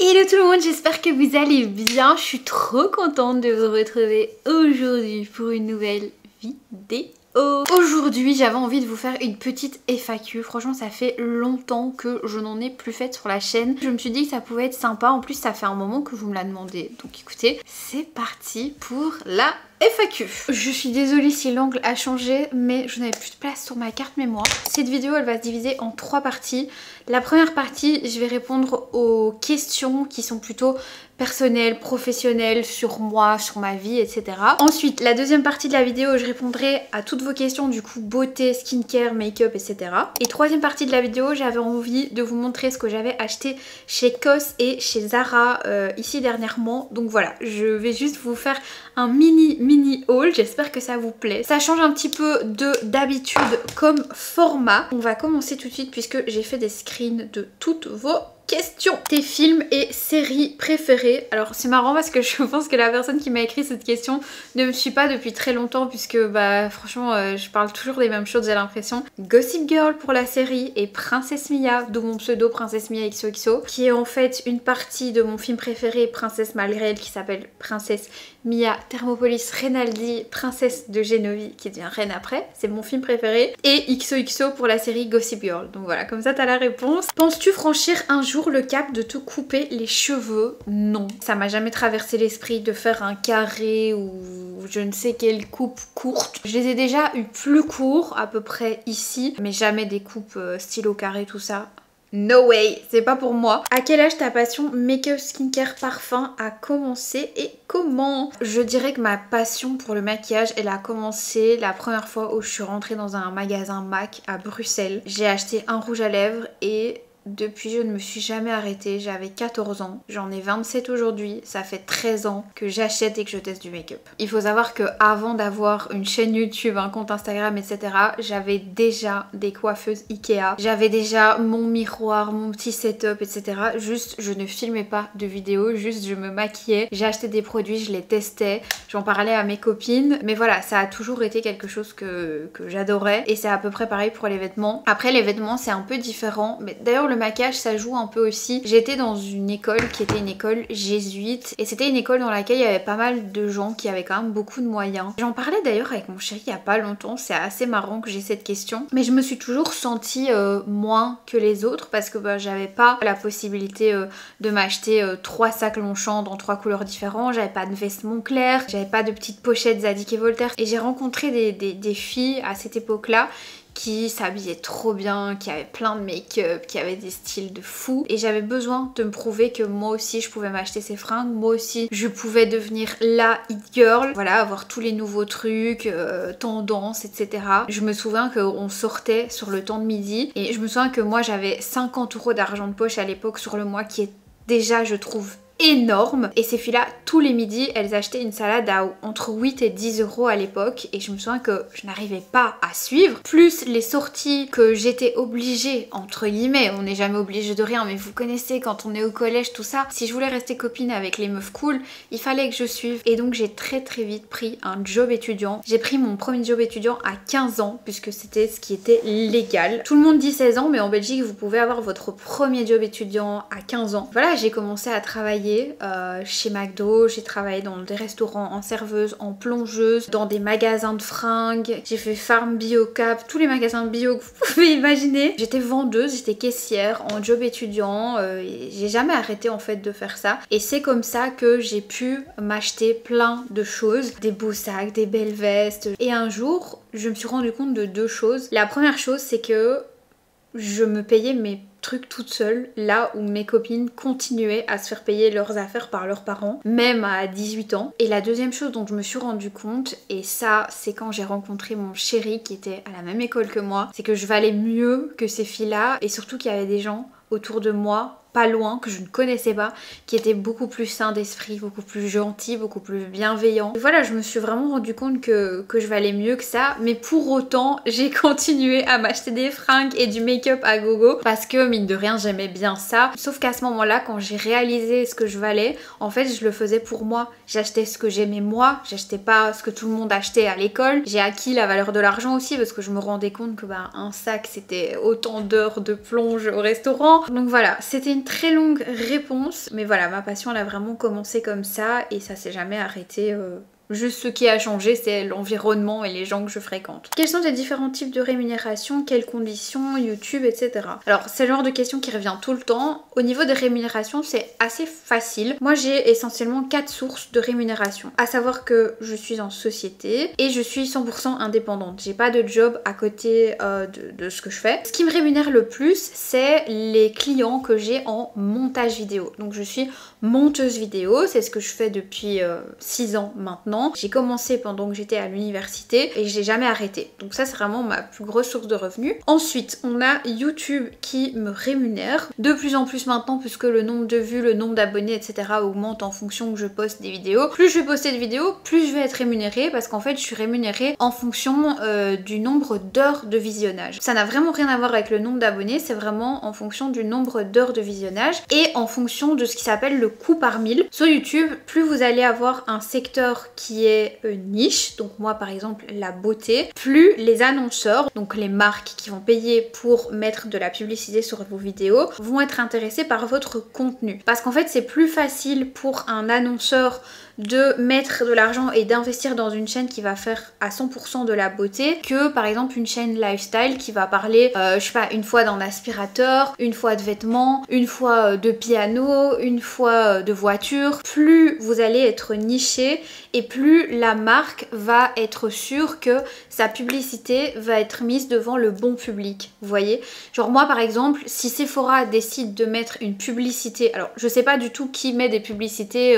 Hello tout le monde, j'espère que vous allez bien. Je suis trop contente de vous retrouver aujourd'hui pour une nouvelle vidéo. Aujourd'hui j'avais envie de vous faire une petite FAQ. Franchement ça fait longtemps que je n'en ai plus faite sur la chaîne. Je me suis dit que ça pouvait être sympa. En plus ça fait un moment que vous me la demandez. Donc écoutez, c'est parti pour la FAQ. Je suis désolée si l'angle a changé, mais je n'avais plus de place sur ma carte mémoire. Cette vidéo elle va se diviser en 3 parties. La première partie, je vais répondre aux questions qui sont plutôt personnelles, professionnelles, sur moi, sur ma vie, etc. Ensuite, la deuxième partie de la vidéo, je répondrai à toutes vos questions, du coup beauté, skincare, make-up, etc. Et troisième partie de la vidéo, j'avais envie de vous montrer ce que j'avais acheté chez COS et chez Zara ici dernièrement. Donc voilà, je vais juste vous faire un mini haul, j'espère que ça vous plaît. Ça change un petit peu d'habitude comme format. On va commencer tout de suite puisque j'ai fait des screens de toutes vos questions. Tes films et séries préférées. Alors c'est marrant parce que je pense que la personne qui m'a écrit cette question ne me suit pas depuis très longtemps puisque bah franchement je parle toujours des mêmes choses, j'ai l'impression. Gossip Girl pour la série et Princesse Mia, d'où mon pseudo Princesse Mia XOXO, qui est en fait une partie de mon film préféré Princesse malgré elle, qui s'appelle Princesse Mia Thermopolis Renaldi, princesse de Génovie qui devient reine après, c'est mon film préféré, et XOXO pour la série Gossip Girl. Donc voilà, comme ça t'as la réponse. Penses-tu franchir un jour le cap de te couper les cheveux? Non, ça m'a jamais traversé l'esprit de faire un carré ou je ne sais quelle coupe courte. Je les ai déjà eu plus courts, à peu près ici, mais jamais des coupes stylo carré, tout ça. No way, c'est pas pour moi. À quel âge ta passion make-up, skincare, parfum a commencé et comment? Je dirais que ma passion pour le maquillage, elle a commencé la première fois où je suis rentrée dans un magasin MAC à Bruxelles. J'ai acheté un rouge à lèvres et depuis, je ne me suis jamais arrêtée. J'avais 14 ans, j'en ai 27 aujourd'hui. Ça fait 13 ans que j'achète et que je teste du make-up. Il faut savoir que avant d'avoir une chaîne YouTube, un compte Instagram, etc., j'avais déjà des coiffeuses Ikea. J'avais déjà mon miroir, mon petit setup, etc. Juste, je ne filmais pas de vidéos, juste je me maquillais. J'ai acheté des produits, je les testais, j'en parlais à mes copines. Mais voilà, ça a toujours été quelque chose que j'adorais. Et c'est à peu près pareil pour les vêtements. Après, les vêtements, c'est un peu différent. Mais d'ailleurs, le maquillage ça joue un peu aussi. J'étais dans une école qui était une école jésuite et c'était une école dans laquelle il y avait pas mal de gens qui avaient quand même beaucoup de moyens. J'en parlais d'ailleurs avec mon chéri il y a pas longtemps, c'est assez marrant que j'ai cette question, mais je me suis toujours sentie moins que les autres parce que bah, j'avais pas la possibilité de m'acheter 3 sacs Longchamp dans 3 couleurs différentes, j'avais pas de veste Moncler, j'avais pas de petites pochettes Zadig et Voltaire et j'ai rencontré des filles à cette époque là qui s'habillaient trop bien, qui avaient plein de make-up, qui avaient des styles de fou. Et j'avais besoin de me prouver que moi aussi je pouvais m'acheter ces fringues, moi aussi je pouvais devenir la hit girl. Voilà, avoir tous les nouveaux trucs, tendances, etc. Je me souviens qu'on sortait sur le temps de midi et je me souviens que moi j'avais 50 € d'argent de poche à l'époque sur le mois qui est déjà, je trouve, énorme. Et ces filles-là, tous les midis, elles achetaient une salade à entre 8 et 10 € à l'époque. Et je me souviens que je n'arrivais pas à suivre. Plus les sorties que j'étais obligée, entre guillemets, on n'est jamais obligé de rien, mais vous connaissez quand on est au collège, tout ça. Si je voulais rester copine avec les meufs cool, il fallait que je suive. Et donc j'ai très vite pris un job étudiant. J'ai pris mon premier job étudiant à 15 ans, puisque c'était ce qui était légal. Tout le monde dit 16 ans, mais en Belgique, vous pouvez avoir votre premier job étudiant à 15 ans. Voilà, j'ai commencé à travailler chez McDo, j'ai travaillé dans des restaurants en serveuse, en plongeuse, dans des magasins de fringues, j'ai fait Farm Bio Cap, tous les magasins bio que vous pouvez imaginer. J'étais vendeuse, j'étais caissière en job étudiant, et j'ai jamais arrêté en fait de faire ça. Et c'est comme ça que j'ai pu m'acheter plein de choses, des beaux sacs, des belles vestes. Et un jour, je me suis rendu compte de 2 choses. La première chose, c'est que je me payais mes trucs toute seule, là où mes copines continuaient à se faire payer leurs affaires par leurs parents, même à 18 ans. Et la deuxième chose dont je me suis rendu compte, et ça c'est quand j'ai rencontré mon chéri qui était à la même école que moi, c'est que je valais mieux que ces filles-là et surtout qu'il y avait des gens autour de moi pas loin, que je ne connaissais pas, qui était beaucoup plus sain d'esprit, beaucoup plus gentil, beaucoup plus bienveillant. Et voilà, je me suis vraiment rendu compte que je valais mieux que ça, mais pour autant, j'ai continué à m'acheter des fringues et du make-up à gogo, parce que mine de rien, j'aimais bien ça. Sauf qu'à ce moment-là, quand j'ai réalisé ce que je valais, en fait, je le faisais pour moi. J'achetais ce que j'aimais moi, j'achetais pas ce que tout le monde achetait à l'école. J'ai acquis la valeur de l'argent aussi, parce que je me rendais compte que bah, un sac, c'était autant d'heures de plonge au restaurant. Donc voilà, c'était une très longue réponse, mais voilà, ma passion elle a vraiment commencé comme ça et ça s'est jamais arrêté. Juste ce qui a changé, c'est l'environnement et les gens que je fréquente. Quels sont les différents types de rémunération, quelles conditions, YouTube, etc. Alors, c'est le genre de question qui revient tout le temps. Au niveau des rémunérations, c'est assez facile. Moi, j'ai essentiellement 4 sources de rémunération. À savoir que je suis en société et je suis 100% indépendante. J'ai pas de job à côté de ce que je fais. Ce qui me rémunère le plus, c'est les clients que j'ai en montage vidéo. Donc, je suis monteuse vidéo, c'est ce que je fais depuis 6 ans maintenant. J'ai commencé pendant que j'étais à l'université et j'ai jamais arrêté. Donc ça c'est vraiment ma plus grosse source de revenus. Ensuite on a YouTube qui me rémunère de plus en plus maintenant puisque le nombre de vues, le nombre d'abonnés etc. augmente en fonction que je poste des vidéos. Plus je vais poster de vidéos, plus je vais être rémunérée parce qu'en fait je suis rémunérée en fonction du nombre d'heures de visionnage. Ça n'a vraiment rien à voir avec le nombre d'abonnés, c'est vraiment en fonction du nombre d'heures de visionnage et en fonction de ce qui s'appelle le coût par mille. Sur YouTube, plus vous allez avoir un secteur qui est niche, donc moi par exemple la beauté, plus les annonceurs, donc les marques qui vont payer pour mettre de la publicité sur vos vidéos, vont être intéressés par votre contenu. Parce qu'en fait c'est plus facile pour un annonceur de mettre de l'argent et d'investir dans une chaîne qui va faire à 100% de la beauté que par exemple une chaîne lifestyle qui va parler je sais pas, une fois d'un aspirateur, une fois de vêtements, une fois de piano, une fois de voiture. Plus vous allez être niché et plus la marque va être sûre que sa publicité va être mise devant le bon public, vous voyez. Genre moi par exemple, si Sephora décide de mettre une publicité, alors je sais pas du tout qui met des publicités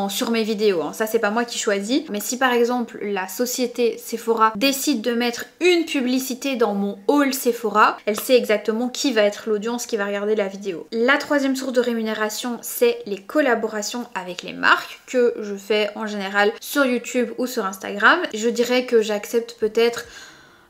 sur mes vidéos, hein. Ça c'est pas moi qui choisis, mais si par exemple la société Sephora décide de mettre une publicité dans mon haul Sephora, elle sait exactement qui va être l'audience qui va regarder la vidéo. La troisième source de rémunération, c'est les collaborations avec les marques que je fais en général sur YouTube ou sur Instagram. Je dirais que j'accepte peut-être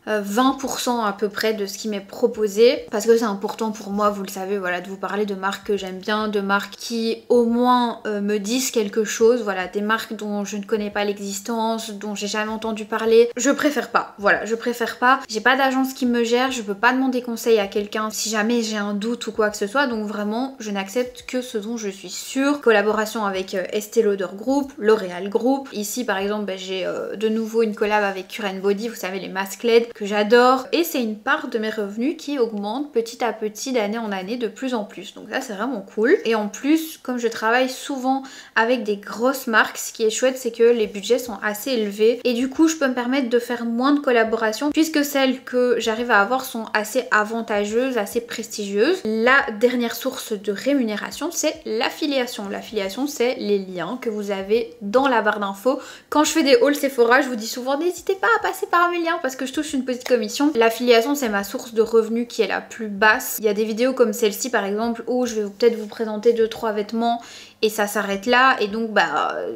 20% à peu près de ce qui m'est proposé parce que c'est important pour moi, vous le savez, voilà, de vous parler de marques que j'aime bien, de marques qui au moins me disent quelque chose, voilà, des marques dont je ne connais pas l'existence, dont j'ai jamais entendu parler. Je préfère pas, voilà, je préfère pas. J'ai pas d'agence qui me gère, je peux pas demander conseil à quelqu'un si jamais j'ai un doute ou quoi que ce soit, donc vraiment je n'accepte que ce dont je suis sûre. Collaboration avec Estée Lauder Group, L'Oréal Group. Ici par exemple j'ai de nouveau une collab avec Cure Body, vous savez, les masques LED que j'adore, et c'est une part de mes revenus qui augmente petit à petit d'année en année de plus en plus, donc ça c'est vraiment cool. Et en plus comme je travaille souvent avec des grosses marques, ce qui est chouette c'est que les budgets sont assez élevés et du coup je peux me permettre de faire moins de collaborations puisque celles que j'arrive à avoir sont assez avantageuses, assez prestigieuses. La dernière source de rémunération c'est l'affiliation. L'affiliation c'est les liens que vous avez dans la barre d'infos. Quand je fais des hauls Sephora, je vous dis souvent n'hésitez pas à passer par mes liens parce que je touche une petite commission. L'affiliation c'est ma source de revenus qui est la plus basse. Il y a des vidéos comme celle-ci par exemple où je vais peut-être vous présenter 2-3 vêtements et ça s'arrête là, et donc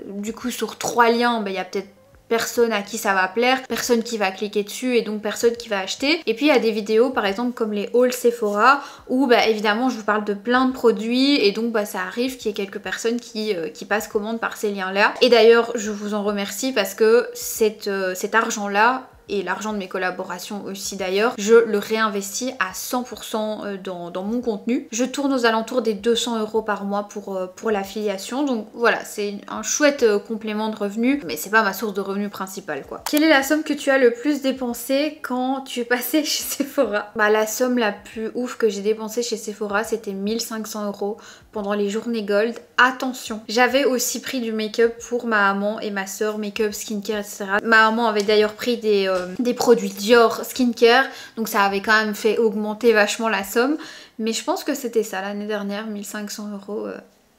du coup sur 3 liens il y a peut-être personne à qui ça va plaire, personne qui va cliquer dessus et donc personne qui va acheter. Et puis il y a des vidéos par exemple comme les hauls Sephora où évidemment je vous parle de plein de produits et donc ça arrive qu'il y ait quelques personnes qui passent commande par ces liens là. Et d'ailleurs je vous en remercie parce que cet argent là et l'argent de mes collaborations aussi d'ailleurs, je le réinvestis à 100% dans mon contenu. Je tourne aux alentours des 200 € par mois pour l'affiliation, donc voilà, c'est un chouette complément de revenus, mais c'est pas ma source de revenus principale quoi. Quelle est la somme que tu as le plus dépensée quand tu es passée chez Sephora? La somme la plus ouf que j'ai dépensée chez Sephora c'était 1500 € pendant les journées gold. Attention, j'avais aussi pris du make-up pour ma maman et ma soeur, make-up, skincare, etc. Ma maman avait d'ailleurs pris des produits Dior skincare, donc ça avait quand même fait augmenter vachement la somme, mais je pense que c'était ça l'année dernière, 1500 €.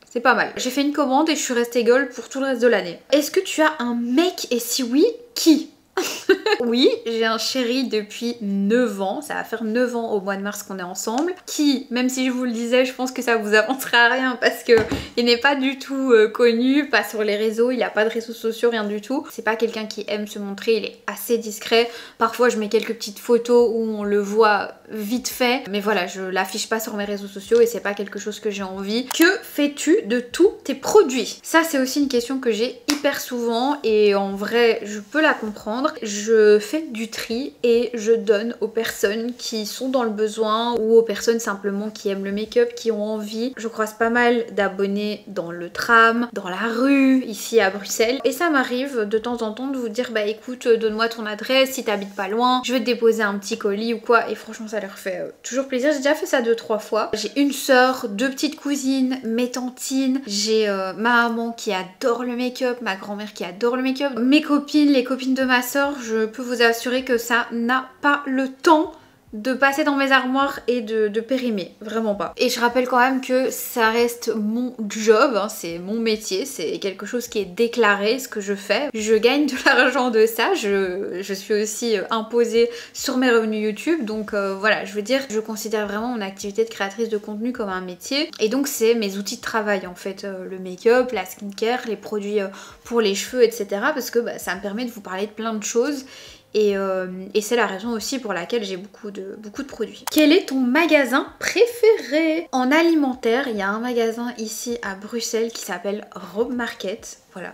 C'est pas mal. J'ai fait une commande et je suis restée gold pour tout le reste de l'année. Est-ce que tu as un mec et si oui, qui? Oui, j'ai un chéri depuis 9 ans, ça va faire 9 ans au mois de mars qu'on est ensemble, qui, même si je vous le disais, je pense que ça vous avancera à rien parce que il n'est pas du tout connu, pas sur les réseaux, il a pas de réseaux sociaux, rien du tout. C'est pas quelqu'un qui aime se montrer, il est assez discret. Parfois je mets quelques petites photos où on le voit vite fait, mais voilà, je l'affiche pas sur mes réseaux sociaux et c'est pas quelque chose que j'ai envie. Que fais-tu de tous tes produits? Ça c'est aussi une question que j'ai hyper souvent et en vrai je peux la comprendre. Je je fais du tri et je donne aux personnes qui sont dans le besoin ou aux personnes simplement qui aiment le make-up, qui ont envie. Je croise pas mal d'abonnés dans le tram, dans la rue, ici à Bruxelles. Et ça m'arrive de temps en temps de vous dire bah écoute, donne-moi ton adresse si t'habites pas loin, je vais te déposer un petit colis ou quoi. Et franchement ça leur fait toujours plaisir. J'ai déjà fait ça 2-3 fois. J'ai une sœur, 2 petites cousines, mes tantines, j'ai ma maman qui adore le make-up, ma grand-mère qui adore le make-up, mes copines, les copines de ma sœur. Je peux vous assurer que ça n'a pas le temps de passer dans mes armoires et de périmer, vraiment pas. Et je rappelle quand même que ça reste mon job, hein, c'est mon métier, c'est quelque chose qui est déclaré, ce que je fais. Je gagne de l'argent de ça, je suis aussi imposée sur mes revenus YouTube, donc voilà, je veux dire, je considère vraiment mon activité de créatrice de contenu comme un métier, et donc c'est mes outils de travail en fait, le make-up, la skincare, les produits pour les cheveux, etc. parce que bah, ça me permet de vous parler de plein de choses. Et c'est la raison aussi pour laquelle j'ai beaucoup de produits. Quel est ton magasin préféré? En alimentaire, il y a un magasin ici à Bruxelles qui s'appelle Rob Market. Voilà,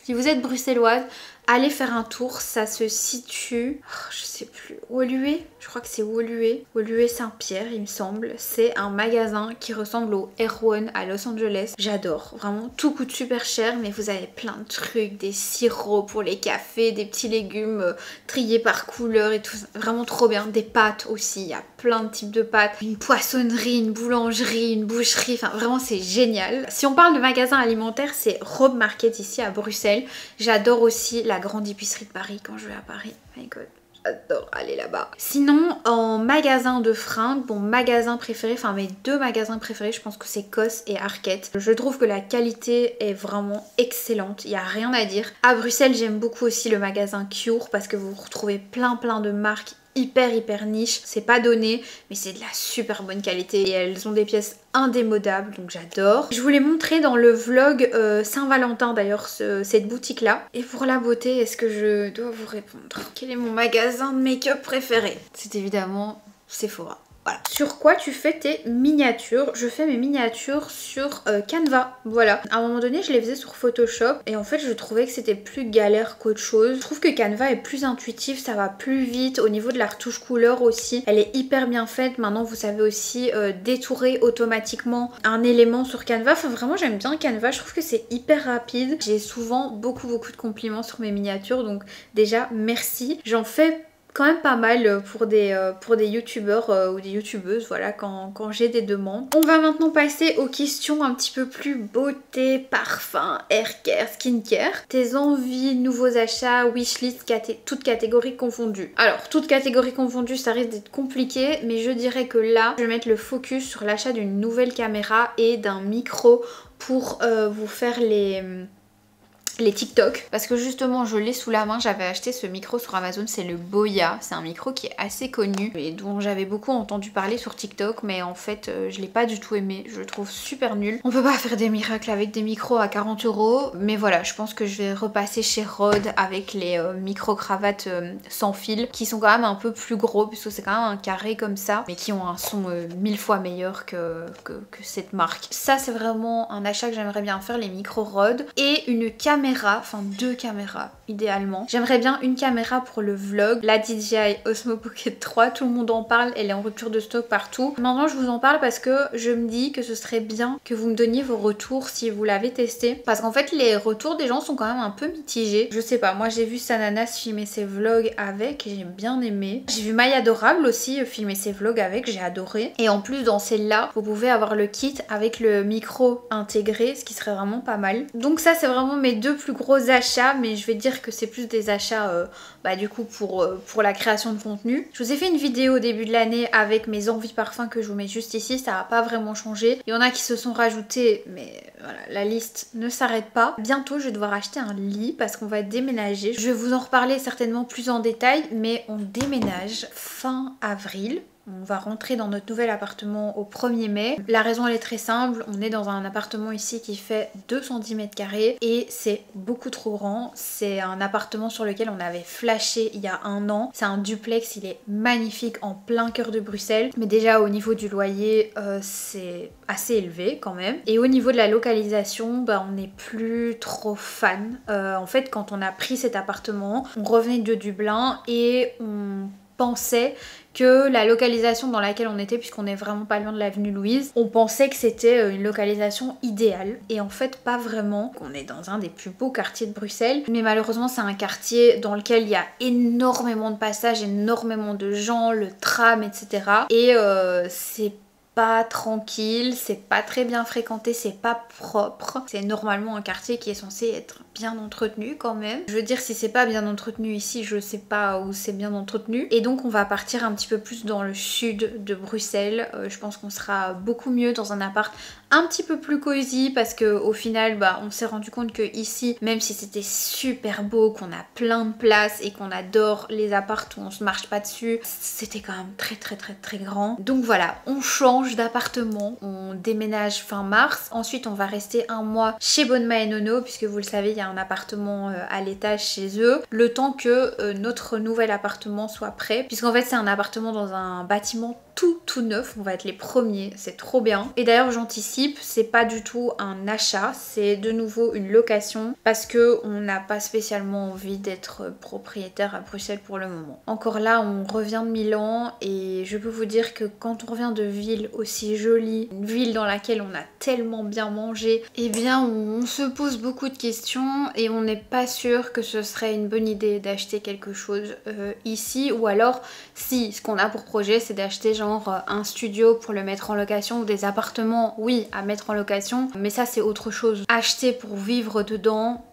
si vous êtes bruxelloise, allez faire un tour, ça se situe, je sais plus, Woluwe, je crois que c'est Woluwe Saint-Pierre il me semble. C'est un magasin qui ressemble au Erewhon à Los Angeles. J'adore, vraiment tout coûte super cher mais vous avez plein de trucs, des sirops pour les cafés, des petits légumes triés par couleur et tout, vraiment trop bien. Des pâtes aussi, il y a plein de types de pâtes, une poissonnerie, une boulangerie, une boucherie, enfin vraiment c'est génial. Si on parle de magasin alimentaire, c'est Rob Market ici à Bruxelles. J'adore aussi la grande épicerie de Paris quand je vais à Paris. My God, j'adore aller là-bas. Sinon, en magasin de fringues, mon magasin préféré, enfin mes 2 magasins préférés, je pense que c'est COS et Arket. Je trouve que la qualité est vraiment excellente, il n'y a rien à dire. À Bruxelles, j'aime beaucoup aussi le magasin Cure parce que vous retrouvez plein de marques hyper niche, c'est pas donné mais c'est de la super bonne qualité et elles ont des pièces indémodables donc j'adore. Je vous l'ai montré dans le vlog Saint-Valentin d'ailleurs cette boutique là. Et pour la beauté, est-ce que je dois vous répondre? Quel est mon magasin de make-up préféré? C'est évidemment Sephora. Voilà. Sur quoi tu fais tes miniatures? Je fais mes miniatures sur Canva, voilà. À un moment donné je les faisais sur Photoshop et en fait je trouvais que c'était plus galère qu'autre chose. Je trouve que Canva est plus intuitif, ça va plus vite. Au niveau de la retouche couleur aussi, elle est hyper bien faite. Maintenant vous savez aussi détourer automatiquement un élément sur Canva. Enfin vraiment j'aime bien Canva, je trouve que c'est hyper rapide. J'ai souvent beaucoup de compliments sur mes miniatures donc déjà merci. J'en fais quand même pas mal pour des youtubeurs ou des youtubeuses, voilà, quand j'ai des demandes. On va maintenant passer aux questions un petit peu plus beauté, parfum, haircare, skincare. Tes envies, nouveaux achats, wishlist, toutes catégories confondues. Alors, toutes catégories confondues, ça risque d'être compliqué, mais je dirais que là, je vais mettre le focus sur l'achat d'une nouvelle caméra et d'un micro pour vous faire les TikTok, parce que justement je l'ai sous la main. J'avais acheté ce micro sur Amazon, c'est le Boya, c'est un micro qui est assez connu et dont j'avais beaucoup entendu parler sur TikTok, mais en fait je l'ai pas du tout aimé, je le trouve super nul. On peut pas faire des miracles avec des micros à 40 €, mais voilà, je pense que je vais repasser chez Rode avec les micro cravates sans fil qui sont quand même un peu plus gros puisque c'est quand même un carré comme ça, mais qui ont un son 1000 fois meilleur que cette marque. Ça c'est vraiment un achat que j'aimerais bien faire, les micros Rode, et une caméra, enfin 2 caméras idéalement. J'aimerais bien une caméra pour le vlog, la DJI Osmo Pocket 3, tout le monde en parle, elle est en rupture de stock partout. Maintenant je vous en parle parce que je me dis que ce serait bien que vous me donniez vos retours si vous l'avez testé, parce qu'en fait les retours des gens sont quand même un peu mitigés. Je sais pas, moi j'ai vu Sananas filmer ses vlogs avec et j'ai bien aimé. J'ai vu Maille Adorable aussi filmer ses vlogs avec, j'ai adoré. Et en plus dans celle-là vous pouvez avoir le kit avec le micro intégré, ce qui serait vraiment pas mal. Donc ça c'est vraiment mes 2 plus gros achats, mais je vais dire que c'est plus des achats du coup pour la création de contenu. Je vous ai fait une vidéo au début de l'année avec mes envies parfums que je vous mets juste ici, ça n'a pas vraiment changé. Il y en a qui se sont rajoutés, mais voilà, la liste ne s'arrête pas. Bientôt je vais devoir acheter un lit parce qu'on va déménager. Je vais vous en reparler certainement plus en détail, mais on déménage fin avril. On va rentrer dans notre nouvel appartement au 1er mai. La raison elle est très simple, on est dans un appartement ici qui fait 210 mètres carrés et c'est beaucoup trop grand. C'est un appartement sur lequel on avait flashé il y a un an. C'est un duplex, il est magnifique en plein cœur de Bruxelles. Mais déjà au niveau du loyer, c'est assez élevé quand même. Et au niveau de la localisation, on n'est plus trop fan. En fait, quand on a pris cet appartement, on revenait de Dublin et on pensait que la localisation dans laquelle on était, puisqu'on est vraiment pas loin de l'avenue Louise, on pensait que c'était une localisation idéale et en fait pas vraiment. On est dans un des plus beaux quartiers de Bruxelles, mais malheureusement c'est un quartier dans lequel il y a énormément de passages, énormément de gens, le tram, etc. Et c'est pas tranquille, c'est pas très bien fréquenté, c'est pas propre. C'est normalement un quartier qui est censé être bien entretenu quand même. Je veux dire, si c'est pas bien entretenu ici, je sais pas où c'est bien entretenu. Et donc on va partir un petit peu plus dans le sud de Bruxelles. Je pense qu'on sera beaucoup mieux dans un appart un petit peu plus cosy parce que au final on s'est rendu compte que ici, même si c'était super beau, qu'on a plein de place et qu'on adore les apparts où on se marche pas dessus, c'était quand même très grand. Donc voilà, on change d'appartement, on déménage fin mars. Ensuite on va rester un mois chez Bonma et Nono puisque vous le savez, il y a un appartement à l'étage chez eux, le temps que notre nouvel appartement soit prêt, puisqu'en fait c'est un appartement dans un bâtiment tout neuf, on va être les premiers, c'est trop bien. Et d'ailleurs j'anticipe, c'est pas du tout un achat, c'est de nouveau une location parce que on n'a pas spécialement envie d'être propriétaire à Bruxelles pour le moment. Encore là, on revient de Milan et je peux vous dire que quand on revient de ville aussi jolie, une ville dans laquelle on a tellement bien mangé, eh bien on se pose beaucoup de questions et on n'est pas sûr que ce serait une bonne idée d'acheter quelque chose ici, ou alors si ce qu'on a pour projet c'est d'acheter genre un studio pour le mettre en location ou des appartements, oui, à mettre en location, mais ça c'est autre chose. Acheter pour vivre dedans,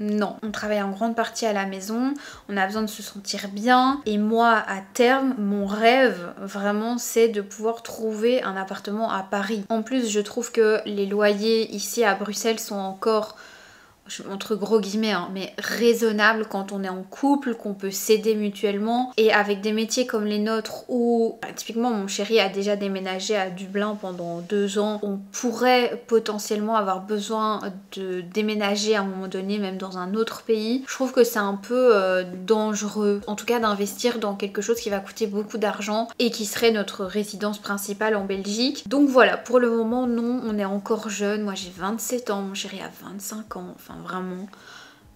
non. On travaille en grande partie à la maison, on a besoin de se sentir bien et moi à terme, mon rêve vraiment c'est de pouvoir trouver un appartement à Paris. En plus je trouve que les loyers ici à Bruxelles sont encore, entre gros guillemets, mais raisonnable quand on est en couple, qu'on peut s'aider mutuellement, et avec des métiers comme les nôtres où typiquement mon chéri a déjà déménagé à Dublin pendant 2 ans, on pourrait potentiellement avoir besoin de déménager à un moment donné même dans un autre pays. Je trouve que c'est un peu dangereux en tout cas d'investir dans quelque chose qui va coûter beaucoup d'argent et qui serait notre résidence principale en Belgique. Donc voilà, pour le moment non, on est encore jeune, moi j'ai 27 ans, mon chéri a 25 ans, enfin vraiment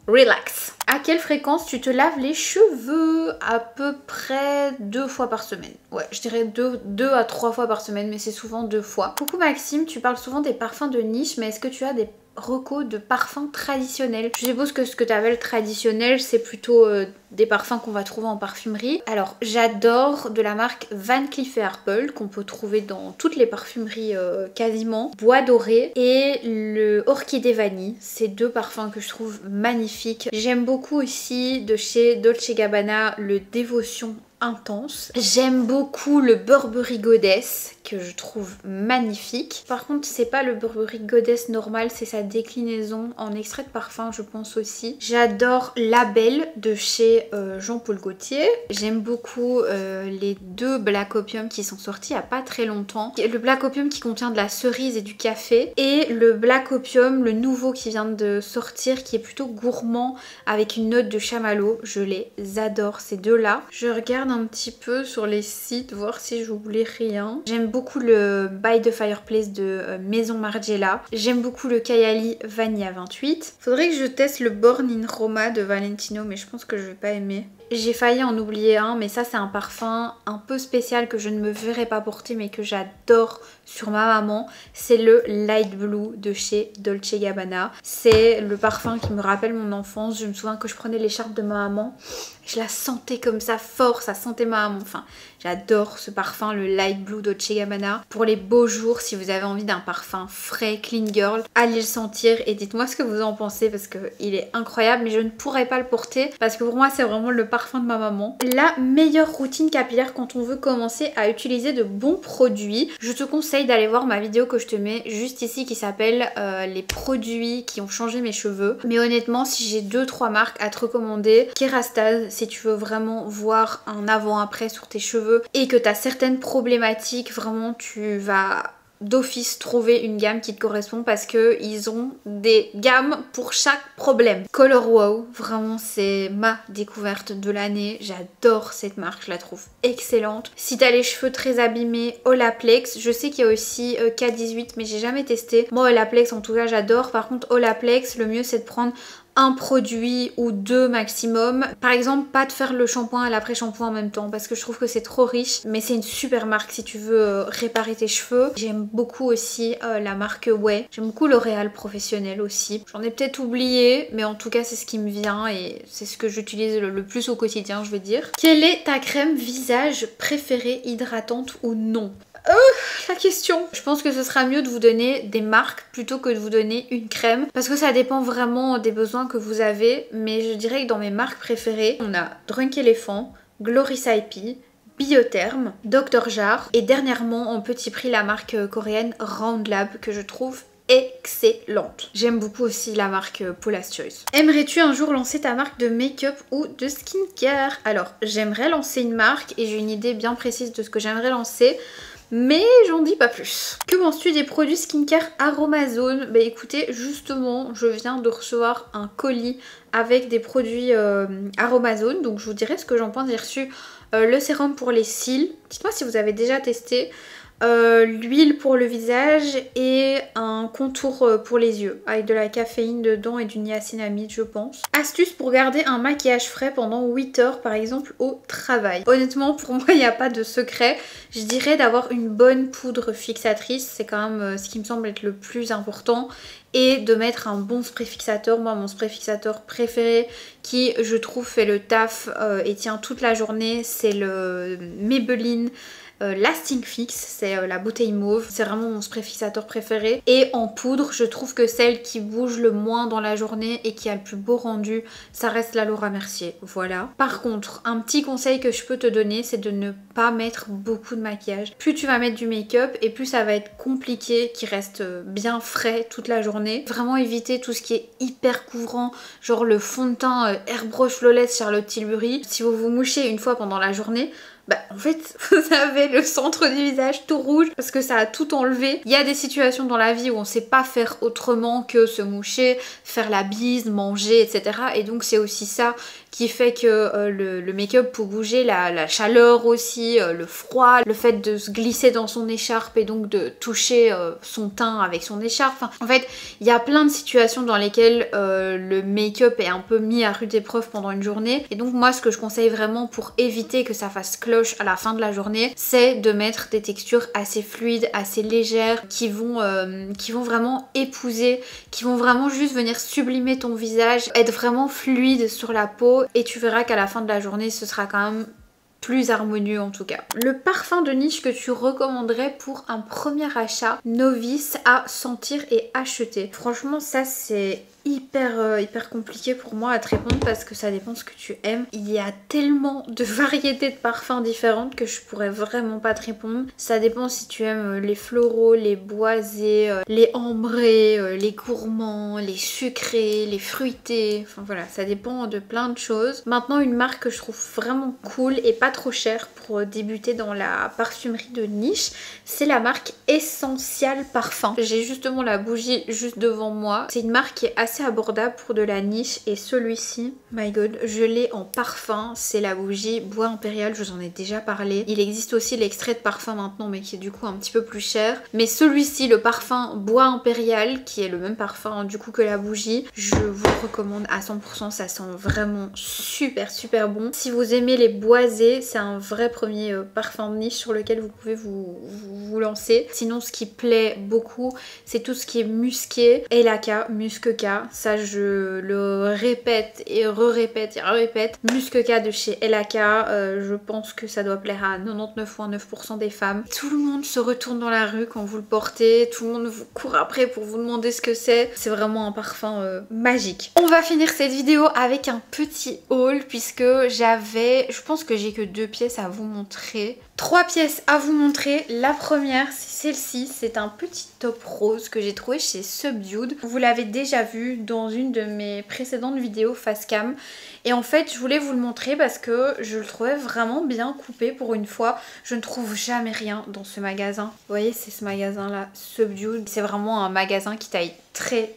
relax. À quelle fréquence tu te laves les cheveux? À peu près 2 fois par semaine. Ouais, je dirais 2 à 3 fois par semaine, mais c'est souvent 2 fois. Coucou Maxime, tu parles souvent des parfums de niche, mais est-ce que tu as des recos de parfums traditionnels? Je suppose que ce que tu appelles traditionnel, c'est plutôt des parfums qu'on va trouver en parfumerie. Alors j'adore de la marque Van Cleef & Arpels qu'on peut trouver dans toutes les parfumeries quasiment. Bois doré et le Orchidée Vanille. C'est 2 parfums que je trouve magnifiques. J'aime beaucoup aussi de chez Dolce & Gabbana le Dévotion Intense. J'aime beaucoup le Burberry Goddess que je trouve magnifique. Par contre c'est pas le Burberry Goddess normal, c'est sa déclinaison en extrait de parfum je pense aussi. J'adore Label de chez Jean-Paul Gaultier. J'aime beaucoup les 2 Black Opium qui sont sortis il y a pas très longtemps. Le Black Opium qui contient de la cerise et du café et le Black Opium, le nouveau qui vient de sortir qui est plutôt gourmand avec une note de chamallow. Je les adore ces 2 là. Je regarde un petit peu sur les sites voir si j'oublie rien. J'aime beaucoup le By the Fireplace de Maison Margiela. J'aime beaucoup le Kayali Vanilla 28. Faudrait que je teste le Born in Roma de Valentino mais je pense que je vais pas aimer. J'ai failli en oublier un, mais ça c'est un parfum un peu spécial que je ne me verrai pas porter mais que j'adore sur ma maman. C'est le Light Blue de chez Dolce & Gabbana. C'est le parfum qui me rappelle mon enfance. Je me souviens que je prenais l'écharpe de ma maman, je la sentais comme ça fort, ça sentait ma maman. Enfin, j'adore ce parfum, le Light Blue Dolce & Gabbana. Pour les beaux jours, si vous avez envie d'un parfum frais, clean girl, allez le sentir et dites-moi ce que vous en pensez parce qu'il est incroyable, mais je ne pourrais pas le porter parce que pour moi c'est vraiment le parfum de ma maman. La meilleure routine capillaire quand on veut commencer à utiliser de bons produits. Je te conseille d'aller voir ma vidéo que je te mets juste ici qui s'appelle les produits qui ont changé mes cheveux. Mais honnêtement, si j'ai 2-3 marques à te recommander, Kérastase, si tu veux vraiment voir un avant-après sur tes cheveux et que tu as certaines problématiques, vraiment tu vas d'office trouver une gamme qui te correspond parce que ils ont des gammes pour chaque problème. Color Wow, vraiment c'est ma découverte de l'année. J'adore cette marque, je la trouve excellente. Si t'as les cheveux très abîmés, Olaplex. Je sais qu'il y a aussi K18 mais j'ai jamais testé. Moi Olaplex en tout cas j'adore. Par contre Olaplex, le mieux c'est de prendre un produit ou 2 maximum. Par exemple, pas de faire le shampoing et l'après-shampoing en même temps parce que je trouve que c'est trop riche. Mais c'est une super marque si tu veux réparer tes cheveux. J'aime beaucoup aussi la marque Ouai. J'aime beaucoup L'Oréal Professionnel aussi. J'en ai peut-être oublié, mais en tout cas c'est ce qui me vient et c'est ce que j'utilise le plus au quotidien, je vais dire. Quelle est ta crème visage préférée, hydratante ou non? La question. Je pense que ce sera mieux de vous donner des marques plutôt que de vous donner une crème parce que ça dépend vraiment des besoins que vous avez, mais je dirais que dans mes marques préférées, on a Drunk Elephant, Glory Saipi, Biotherm, Dr. Jar et dernièrement en petit prix la marque coréenne Round Lab que je trouve excellente. J'aime beaucoup aussi la marque Paula's Choice. Aimerais-tu un jour lancer ta marque de make-up ou de skincare? Alors, j'aimerais lancer une marque et j'ai une idée bien précise de ce que j'aimerais lancer. Mais j'en dis pas plus. Que penses-tu des produits skincare Aromazone? Bah écoutez, justement, je viens de recevoir un colis avec des produits Aromazone. Donc je vous dirai ce que j'en pense. J'ai reçu le sérum pour les cils. Dites-moi si vous avez déjà testé. L'huile pour le visage et un contour pour les yeux avec de la caféine dedans et du niacinamide je pense. Astuce pour garder un maquillage frais pendant 8 heures par exemple au travail. Honnêtement pour moi il n'y a pas de secret. Je dirais d'avoir une bonne poudre fixatrice, c'est quand même ce qui me semble être le plus important. Et de mettre un bon spray fixateur. Moi mon spray fixateur préféré qui je trouve fait le taf et tient toute la journée, c'est le Maybelline Lasting Fix, c'est la bouteille mauve, c'est vraiment mon spray fixateur préféré. Et en poudre, je trouve que celle qui bouge le moins dans la journée et qui a le plus beau rendu, ça reste la Laura Mercier, voilà. Par contre, un petit conseil que je peux te donner, c'est de ne pas mettre beaucoup de maquillage. Plus tu vas mettre du make-up et plus ça va être compliqué qu'il reste bien frais toute la journée. Vraiment éviter tout ce qui est hyper couvrant, genre le fond de teint Airbrush Flawless Charlotte Tilbury. Si vous vous mouchez une fois pendant la journée, bah en fait vous avez le centre du visage tout rouge parce que ça a tout enlevé. Il y a des situations dans la vie où on sait pas faire autrement que se moucher, faire la bise, manger, etc. Et donc c'est aussi ça qui fait que le make-up peut bouger, la chaleur aussi, le froid, le fait de se glisser dans son écharpe et donc de toucher son teint avec son écharpe. Enfin, en fait, il y a plein de situations dans lesquelles le make-up est un peu mis à rude épreuve pendant une journée. Et donc moi, ce que je conseille vraiment pour éviter que ça fasse cloche à la fin de la journée, c'est de mettre des textures assez fluides, assez légères, qui vont vraiment épouser, qui vont vraiment juste venir sublimer ton visage, être vraiment fluide sur la peau. Et tu verras qu'à la fin de la journée, ce sera quand même plus harmonieux en tout cas. Le parfum de niche que tu recommanderais pour un premier achat novice à sentir et acheter? Franchement, ça c'est hyper compliqué pour moi à te répondre parce que ça dépend ce que tu aimes. Il y a tellement de variétés de parfums différentes que je pourrais vraiment pas te répondre. Ça dépend si tu aimes les floraux, les boisés, les ambrés, les gourmands, les sucrés, les fruités. Enfin voilà, ça dépend de plein de choses. Maintenant, une marque que je trouve vraiment cool et pas trop chère pour débuter dans la parfumerie de niche, c'est la marque Essential Parfum. J'ai justement la bougie juste devant moi. C'est une marque qui est assez abordable pour de la niche et celui-ci, my god, je l'ai en parfum. C'est la bougie Bois Impérial, je vous en ai déjà parlé. Il existe aussi l'extrait de parfum maintenant mais qui est du coup un petit peu plus cher. Mais celui-ci, le parfum Bois Impérial, qui est le même parfum du coup que la bougie, je vous le recommande à 100%, ça sent vraiment super bon. Si vous aimez les boisés, c'est un vrai premier parfum de niche sur lequel vous pouvez vous lancer. Sinon ce qui plaît beaucoup, c'est tout ce qui est musqué, Elaka, Musque K. Voilà, ça je le répète et re-répète et re-répète. Muskoka de chez LAK, je pense que ça doit plaire à 99,9% des femmes. Tout le monde se retourne dans la rue quand vous le portez, tout le monde vous court après pour vous demander ce que c'est. C'est vraiment un parfum magique. On va finir cette vidéo avec un petit haul puisque je pense que j'ai que 2 pièces à vous montrer. 3 pièces à vous montrer. La première, c'est celle-ci. C'est un petit top rose que j'ai trouvé chez Subdued. Vous l'avez déjà vu dans une de mes précédentes vidéos face cam. Et en fait, je voulais vous le montrer parce que je le trouvais vraiment bien coupé pour une fois. Je ne trouve jamais rien dans ce magasin. Vous voyez, c'est ce magasin-là, Subdued. C'est vraiment un magasin qui taille très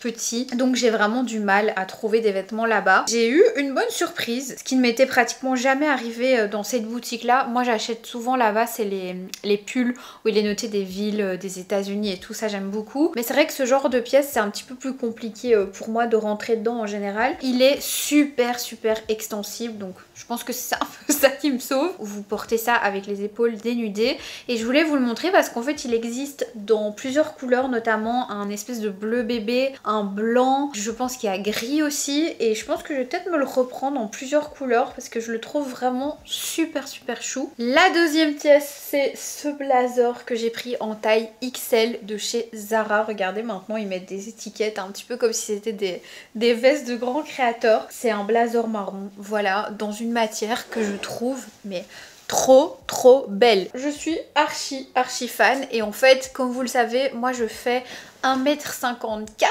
petit, donc j'ai vraiment du mal à trouver des vêtements là-bas. J'ai eu une bonne surprise, ce qui ne m'était pratiquement jamais arrivé dans cette boutique là. Moi j'achète souvent là-bas, c'est les pulls où il est noté des villes des États-Unis et tout ça, j'aime beaucoup. Mais c'est vrai que ce genre de pièces c'est un petit peu plus compliqué pour moi de rentrer dedans en général. Il est super extensible, donc je pense que c'est un peu ça qui me sauve. Vous portez ça avec les épaules dénudées et je voulais vous le montrer parce qu'en fait il existe dans plusieurs couleurs, notamment un espèce de bleu bébé, un blanc, je pense qu'il y a gris aussi, et je pense que je vais peut-être me le reprendre en plusieurs couleurs parce que je le trouve vraiment super chou. La deuxième pièce, c'est ce blazer que j'ai pris en taille XL de chez Zara. Regardez, maintenant ils mettent des étiquettes un petit peu comme si c'était des vestes de grands créateurs. C'est un blazer marron, voilà, dans une matière que je trouve mais trop belle. Je suis archi fan et en fait, comme vous le savez, moi je fais 1m54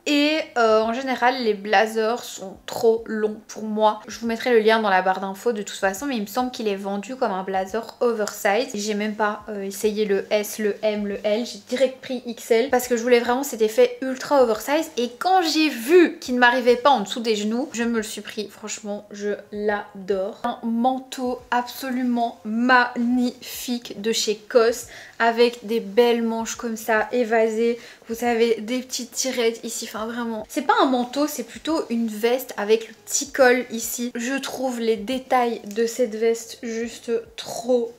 et en général les blazers sont trop longs pour moi. Je vous mettrai le lien dans la barre d'infos de toute façon, mais il me semble qu'il est vendu comme un blazer oversize. J'ai même pas essayé le S, le M, le L, j'ai direct pris XL parce que je voulais vraiment cet effet ultra oversize, et quand j'ai vu qu'il ne m'arrivait pas en dessous des genoux, je me le suis pris. Franchement, je l'adore. Un manteau absolument magnifique de chez COS avec des belles manches comme ça évasées, vous savez, des petites tirettes ici, enfin vraiment c'est pas un manteau, c'est plutôt une veste avec le petit col ici. Je trouve les détails de cette veste juste trop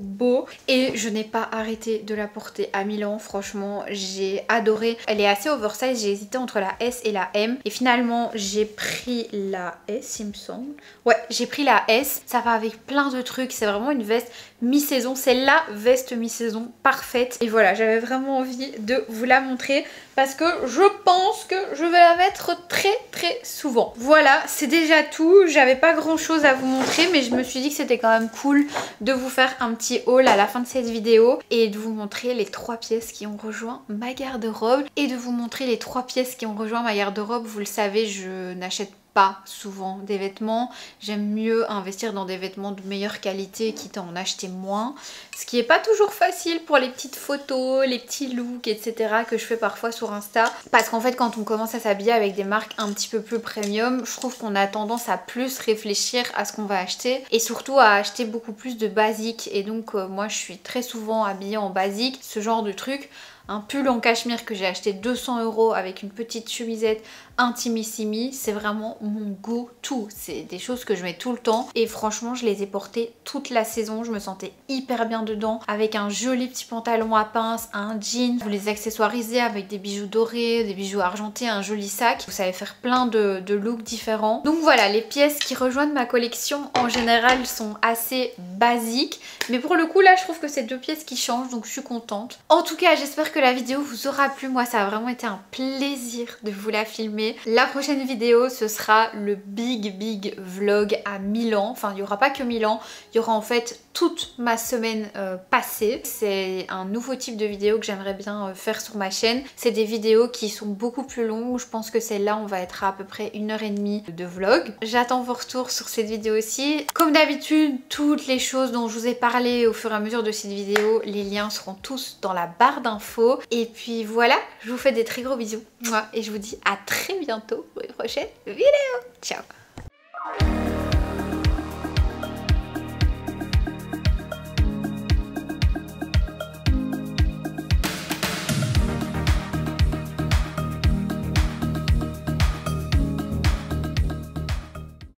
beau et je n'ai pas arrêté de la porter à Milan. Franchement j'ai adoré. Elle est assez oversize, j'ai hésité entre la S et la M et finalement j'ai pris la S, il me semble. Ouais, j'ai pris la S, ça va avec plein de trucs, c'est vraiment une veste mi-saison, c'est la veste mi-saison parfaite. Et voilà, j'avais vraiment envie de vous la montrer parce que je pense que je vais la mettre très souvent. Voilà, c'est déjà tout. J'avais pas grand chose à vous montrer, mais je me suis dit que c'était quand même cool de vous faire un petit haul à la fin de cette vidéo et de vous montrer les 3 pièces qui ont rejoint ma garde-robe et de vous montrer les 3 pièces qui ont rejoint ma garde-robe. Vous le savez, je n'achète pas souvent des vêtements, j'aime mieux investir dans des vêtements de meilleure qualité quitte à en acheter moins, ce qui est pas toujours facile pour les petites photos, les petits looks etc que je fais parfois sur Insta, parce qu'en fait quand on commence à s'habiller avec des marques un petit peu plus premium, je trouve qu'on a tendance à plus réfléchir à ce qu'on va acheter et surtout à acheter beaucoup plus de basiques, et donc moi je suis très souvent habillée en basique, ce genre de truc. Un pull en cachemire que j'ai acheté 200 € avec une petite chemisette intimissimi, c'est vraiment mon go-to. C'est des choses que je mets tout le temps et franchement je les ai portées toute la saison. Je me sentais hyper bien dedans avec un joli petit pantalon à pince, un jean. Vous les accessoirisez avec des bijoux dorés, des bijoux argentés, un joli sac. Vous savez faire plein de looks différents. Donc voilà, les pièces qui rejoignent ma collection en général sont assez basiques, mais pour le coup là je trouve que c'est 2 pièces qui changent, donc je suis contente. En tout cas j'espère que la vidéo vous aura plu. Moi ça a vraiment été un plaisir de vous la filmer. La prochaine vidéo ce sera le big vlog à Milan. Enfin il n'y aura pas que Milan, il y aura en fait toute ma semaine passée. C'est un nouveau type de vidéo que j'aimerais bien faire sur ma chaîne. C'est des vidéos qui sont beaucoup plus longues. Je pense que celle-là on va être à peu près 1h30 de vlog. J'attends vos retours sur cette vidéo aussi. Comme d'habitude, toutes les choses dont je vous ai parlé au fur et à mesure de cette vidéo, les liens seront tous dans la barre d'infos. Et puis voilà, je vous fais des très gros bisous. Et je vous dis à très bientôt pour une prochaine vidéo. Ciao!